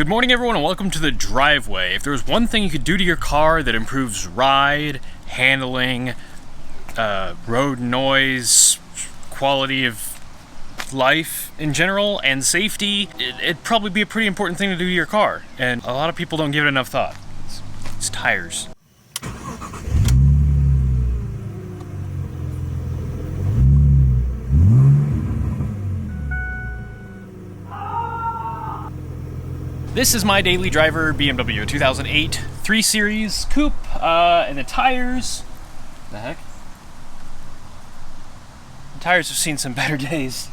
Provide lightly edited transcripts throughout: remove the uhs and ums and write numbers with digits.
Good morning, everyone, and welcome to the driveway. If there's one thing you could do to your car that improves ride, handling, road noise, quality of life in general, and safety, it'd probably be a pretty important thing to do to your car. And a lot of people don't give it enough thought. It's tires. This is my daily driver BMW 2008 3 Series Coupe, and the tires, the heck? The tires have seen some better days.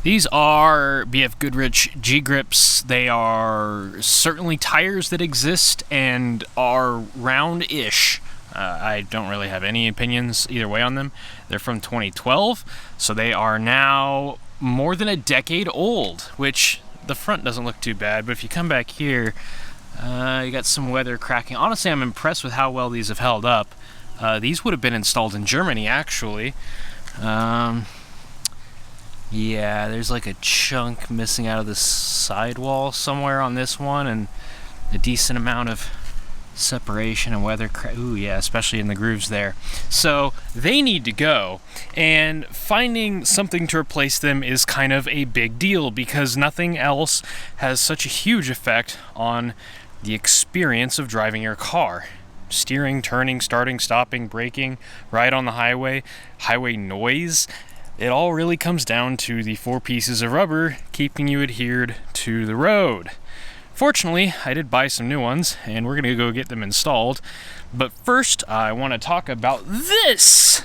These are BF Goodrich G-Grips. They are certainly tires that exist and are round-ish. I don't really have any opinions either way on them. They're from 2012, so they are now more than a decade old, which the front doesn't look too bad, but if you come back here, you got some weather cracking. Honestly, I'm impressed with how well these have held up. These would have been installed in Germany, actually. Yeah, there's like a chunk missing out of the sidewall somewhere on this one, and a decent amount of separation and weather ooh, yeah, especially in the grooves there. So they need to go, and finding something to replace them is kind of a big deal because nothing else has such a huge effect on the experience of driving your car. Steering, turning, starting, stopping, braking, ride on the highway noise. It all really comes down to the 4 pieces of rubber keeping you adhered to the road. Fortunately, I did buy some new ones, and we're going to go get them installed. But first, I want to talk about this!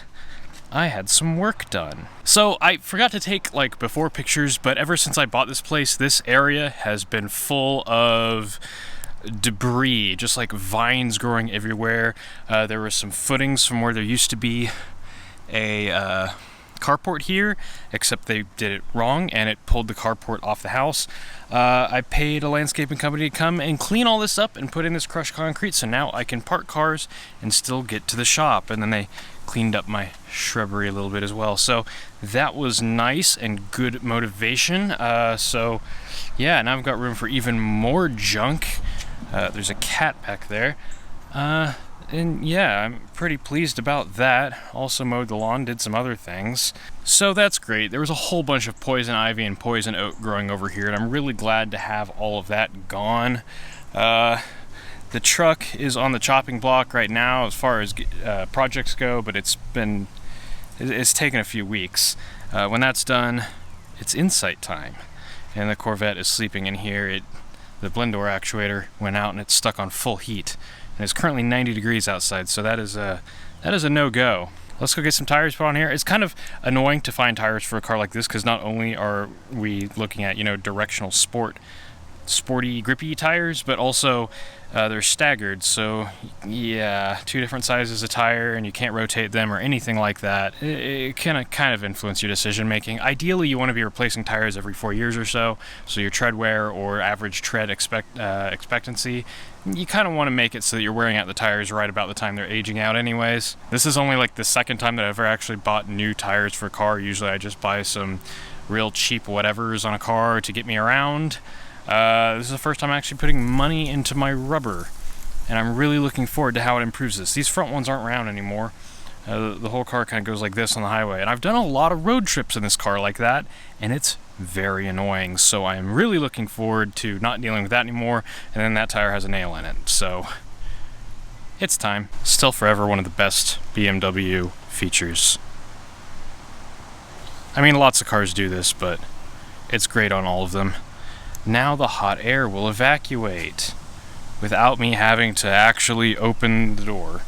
I had some work done. So, I forgot to take, before pictures, but ever since I bought this place, this area has been full of debris, just like vines growing everywhere. There were some footings from where there used to be a carport here, except they did it wrong and it pulled the carport off the house. I paid a landscaping company to come and clean all this up and put in this crushed concrete, so now I can park cars and still get to the shop. And then they cleaned up my shrubbery a little bit as well, so that was nice and good motivation. So yeah, now I've got room for even more junk. There's a cat back there. And yeah, I'm pretty pleased about that. Also mowed the lawn, did some other things. So that's great. There was a whole bunch of poison ivy and poison oak growing over here, and I'm really glad to have all of that gone. The truck is on the chopping block right now as far as projects go, but it's taken a few weeks. When that's done, it's insight time. And the Corvette is sleeping in here. The blend door actuator went out and it's stuck on full heat. And it's currently 90 degrees outside, so that is a no-go. Let's go get some tires put on here. It's kind of annoying to find tires for a car like this because not only are we looking at, directional sporty, grippy tires, but also they're staggered. So yeah, 2 different sizes of tire, and you can't rotate them or anything like that. It can kind of influence your decision making. Ideally, you want to be replacing tires every 4 years or so your tread wear or average tread expectancy, you kind of want to make it so that you're wearing out the tires right about the time they're aging out anyways. This is only the second time that I've ever actually bought new tires for a car. Usually I just buy some real cheap whatevers on a car to get me around. This is the first time I'm actually putting money into my rubber, and I'm really looking forward to how it improves this. These front ones aren't round anymore. The whole car kind of goes like this on the highway, and I've done a lot of road trips in this car like that, and it's very annoying. So I am really looking forward to not dealing with that anymore, and then that tire has a nail in it, so it's time. Still forever one of the best BMW features. I mean, lots of cars do this, but it's great on all of them. Now the hot air will evacuate without me having to actually open the door.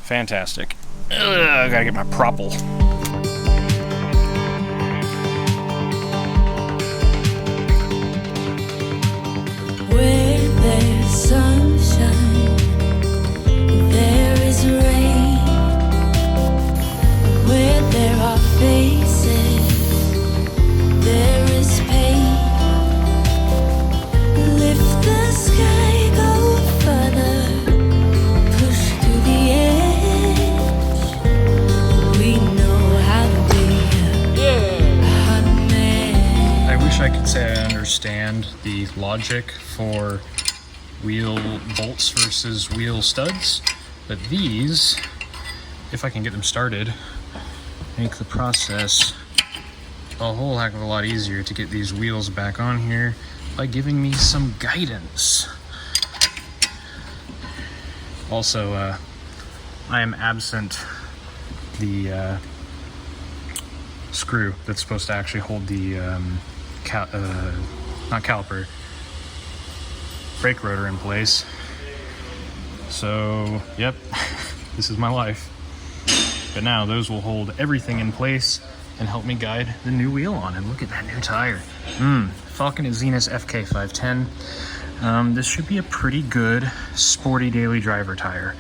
Fantastic. I gotta get my propel. Where there's sunshine, there is rain. Where there are faces, there is pain. Lift the sky, go further, push to the edge. We know how to be a hot man. I wish I could say I understand the logic for wheel bolts versus wheel studs. But these, if I can get them started, make the process a whole heck of a lot easier to get these wheels back on here by giving me some guidance. Also, I am absent the screw that's supposed to actually hold the not caliper, brake rotor in place. So, yep, this is my life. But now those will hold everything in place and help me guide the new wheel on. And look at that new tire. Falcon and Zenith FK510. This should be a pretty good sporty daily driver tire.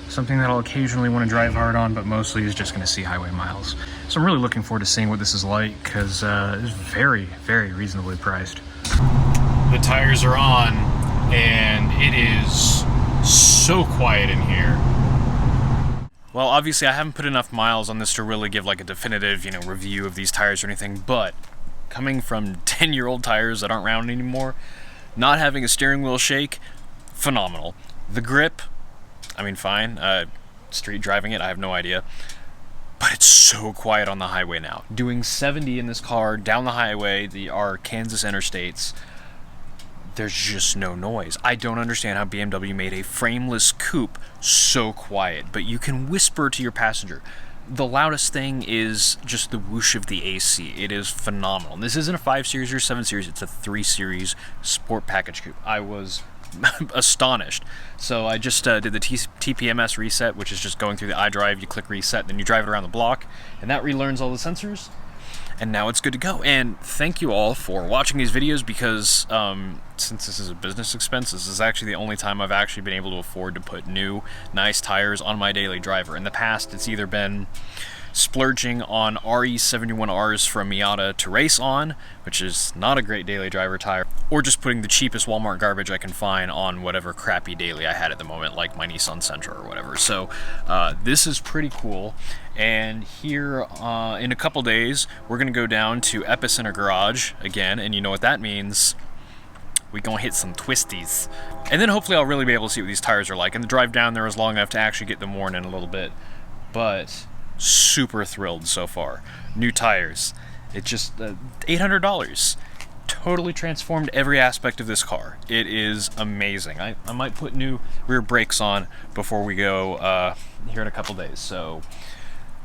Something that I'll occasionally want to drive hard on, but mostly is just going to see highway miles. So I'm really looking forward to seeing what this is like, because it's very, very reasonably priced. The tires are on, and it is so quiet in here. Well, obviously I haven't put enough miles on this to really give like a definitive, review of these tires or anything, but coming from 10-year-old tires that aren't round anymore, not having a steering wheel shake, phenomenal. The grip, I mean, fine. Street driving it, I have no idea. But it's so quiet on the highway now. Doing 70 in this car down the highway, our Kansas interstates, there's just no noise. I don't understand how BMW made a frameless coupe so quiet, but you can whisper to your passenger. The loudest thing is just the whoosh of the AC. It is phenomenal. And this isn't a 5 Series or 7 Series, it's a 3 Series Sport Package Coupe. I was astonished. So I just did the TPMS reset, which is just going through the iDrive, you click reset, then you drive it around the block, and that relearns all the sensors, and now it's good to go. And thank you all for watching these videos, because since this is a business expense, this is actually the only time I've actually been able to afford to put new, nice tires on my daily driver. In the past, it's either been splurging on RE71Rs from Miata to race on, which is not a great daily driver tire, or just putting the cheapest Walmart garbage I can find on whatever crappy daily I had at the moment, like my Nissan Sentra or whatever. So this is pretty cool. And here in a couple days, we're gonna go down to Epicenter Garage again, and you know what that means. We're gonna hit some twisties. And then hopefully I'll really be able to see what these tires are like. And the drive down there is long enough to actually get them worn in a little bit. But super thrilled so far. New tires. It just $800. Totally transformed every aspect of this car. It is amazing. I might put new rear brakes on before we go here in a couple days. So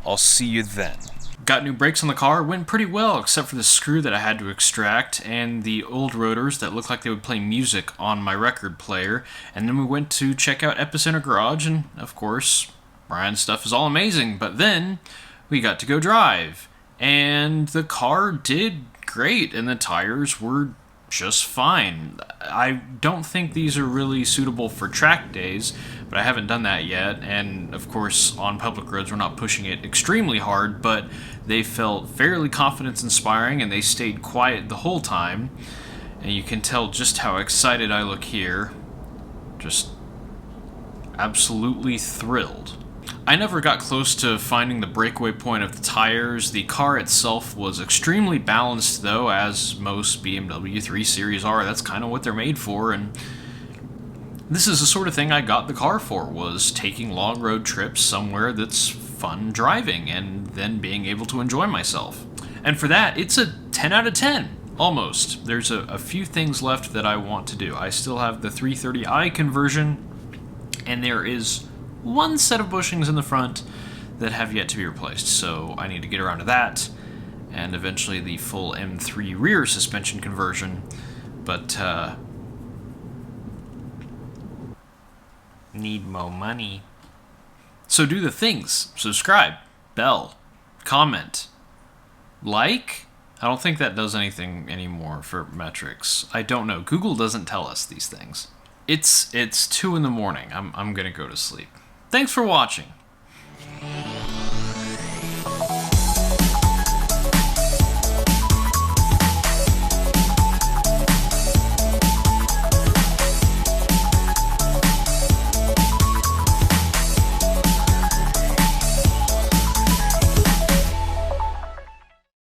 I'll see you then. Got new brakes on the car. Went pretty well, except for the screw that I had to extract and the old rotors that looked like they would play music on my record player. And then we went to check out Epicenter Garage, and of course, Brian's stuff is all amazing. But then we got to go drive, and the car did great, and the tires were just fine. I don't think these are really suitable for track days, but I haven't done that yet. And of course, on public roads, we're not pushing it extremely hard, but they felt fairly confidence-inspiring, and they stayed quiet the whole time. And you can tell just how excited I look here. Just absolutely thrilled. I never got close to finding the breakaway point of the tires. The car itself was extremely balanced, though, as most BMW 3 Series are. That's kind of what they're made for, and this is the sort of thing I got the car for, was taking long road trips somewhere that's fun driving, and then being able to enjoy myself. And for that, it's a 10 out of 10. Almost. There's a few things left that I want to do. I still have the 330i conversion, and there is one set of bushings in the front that have yet to be replaced, so I need to get around to that, and eventually the full M3 rear suspension conversion, but need more money. So do the things. Subscribe, bell, comment, like. I don't think that does anything anymore for metrics. I don't know. Google doesn't tell us these things. It's 2 in the morning. I'm gonna go to sleep. Thanks for watching.